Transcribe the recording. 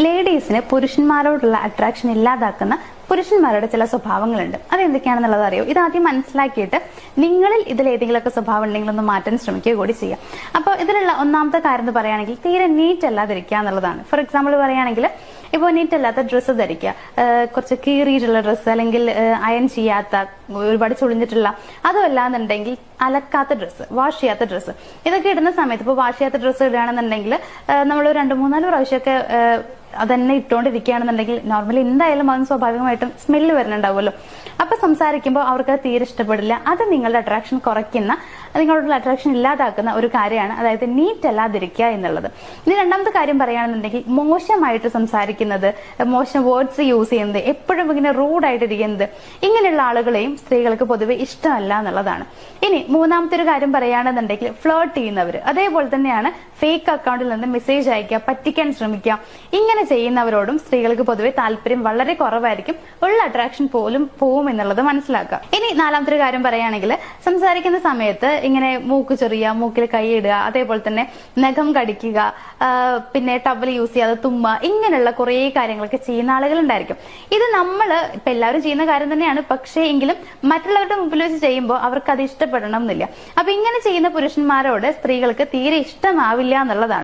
ലേഡീസിന് പുരുഷന്മാരോടുള്ള അട്രാക്ഷൻ ഇല്ലാതാക്കുന്ന പുരുഷന്മാരുടെ ചില സ്വഭാവങ്ങളുണ്ട്. അതെന്തൊക്കെയാണെന്നുള്ളത് അറിയോ? ഇത് ആദ്യം മനസ്സിലാക്കിയിട്ട് നിങ്ങളിൽ ഇതിൽ ഏതെങ്കിലുമൊക്കെ സ്വഭാവം ഉണ്ടെങ്കിൽ ഒന്ന് മാറ്റാൻ ശ്രമിക്കുക കൂടി ചെയ്യാം. അപ്പോൾ ഇതിലുള്ള ഒന്നാമത്തെ കാര്യം എന്ന് പറയുകയാണെങ്കിൽ തീരെ നീറ്റ് അല്ലാതിരിക്കുക എന്നുള്ളതാണ്. ഫോർ എക്സാമ്പിൾ പറയുകയാണെങ്കിൽ ഇപ്പോൾ നീറ്റ് അല്ലാത്ത ഡ്രസ്സ് ധരിക്കുക, കുറച്ച് കീറിയിട്ടുള്ള ഡ്രസ്സ്, അല്ലെങ്കിൽ അയൺ ചെയ്യാത്ത, ഒരുപാട് ചുളിഞ്ഞിട്ടുള്ള, അതുമല്ലാന്നുണ്ടെങ്കിൽ അലക്കാത്ത ഡ്രസ്സ്, വാഷ് ചെയ്യാത്ത ഡ്രസ്സ്, ഇതൊക്കെ ഇടുന്ന സമയത്ത് ഇപ്പോൾ വാഷ് ചെയ്യാത്ത ഡ്രസ്സ് ഇടുകയാണെന്നുണ്ടെങ്കിൽ നമ്മൾ 2-3-4 പ്രാവശ്യമൊക്കെ അതന്നെ ഇട്ടുകൊണ്ടിരിക്കുകയാണെന്നുണ്ടെങ്കിൽ നോർമലി എന്തായാലും അതിന് സ്വാഭാവികമായിട്ടും സ്മെല്ല് വരുന്നുണ്ടാവുമല്ലോ. അപ്പൊ സംസാരിക്കുമ്പോൾ അവർക്ക് അത് തീരെ ഇഷ്ടപ്പെടില്ല. അത് നിങ്ങളുടെ അട്രാക്ഷൻ കുറയ്ക്കുന്ന, നിങ്ങളുടെ അട്രാക്ഷൻ ഇല്ലാതാക്കുന്ന ഒരു കാര്യമാണ്. അതായത് നീറ്റ് അല്ലാതിരിക്കുക എന്നുള്ളത്. ഇനി രണ്ടാമത്തെ കാര്യം പറയുകയാണെന്നുണ്ടെങ്കിൽ മോശമായിട്ട് സംസാരിക്കുന്നത്, മോശം വേർഡ്സ് യൂസ് ചെയ്യുന്നത്, എപ്പോഴും ഇങ്ങനെ റൂഡായിട്ടിരിക്കുന്നത്, ഇങ്ങനെയുള്ള ആളുകളെയും സ്ത്രീകൾക്ക് പൊതുവെ ഇഷ്ടമല്ല എന്നുള്ളതാണ്. ഇനി മൂന്നാമത്തെ ഒരു കാര്യം പറയുകയാണെന്നുണ്ടെങ്കിൽ ഫ്ലേർട്ട് ചെയ്യുന്നവർ, അതേപോലെ തന്നെയാണ് ഫേക്ക് അക്കൗണ്ടിൽ നിന്ന് മെസ്സേജ് അയക്കുക, പറ്റിക്കാൻ ശ്രമിക്കുക, ഇങ്ങനെ ചെയ്യുന്നവരോടും സ്ത്രീകൾക്ക് പൊതുവെ താല്പര്യം വളരെ കുറവായിരിക്കും. ഉള്ള അട്രാക്ഷൻ പോലും പോവും എന്നുള്ളത് മനസ്സിലാക്കുക. ഇനി നാലാമത്തെ ഒരു കാര്യം പറയുകയാണെങ്കിൽ സംസാരിക്കുന്ന സമയത്ത് ഇങ്ങനെ മൂക്ക് ചെറിയ, മൂക്കിൽ കൈയിടുക, അതേപോലെ തന്നെ നഖം കടിക്കുക, പിന്നെ ടവൽ യൂസ് ചെയ്യാതെ തുമ്മുക, ഇങ്ങനെയുള്ള കുറെ കാര്യങ്ങളൊക്കെ ചെയ്യുന്ന ആളുകൾ ഉണ്ടായിരിക്കും. ഇത് നമ്മൾ ഇപ്പൊ എല്ലാവരും ചെയ്യുന്ന കാര്യം തന്നെയാണ്. പക്ഷേ എങ്കിലും മറ്റുള്ളവരുടെ മുമ്പിൽ വെച്ച് ചെയ്യുമ്പോൾ അവർക്ക് അത് ഇഷ്ടപ്പെടണം എന്നില്ല. അപ്പൊ ഇങ്ങനെ ചെയ്യുന്ന പുരുഷന്മാരോട് സ്ത്രീകൾക്ക് തീരെ ഇഷ്ടമാവില്ല എന്നുള്ളതാണ്.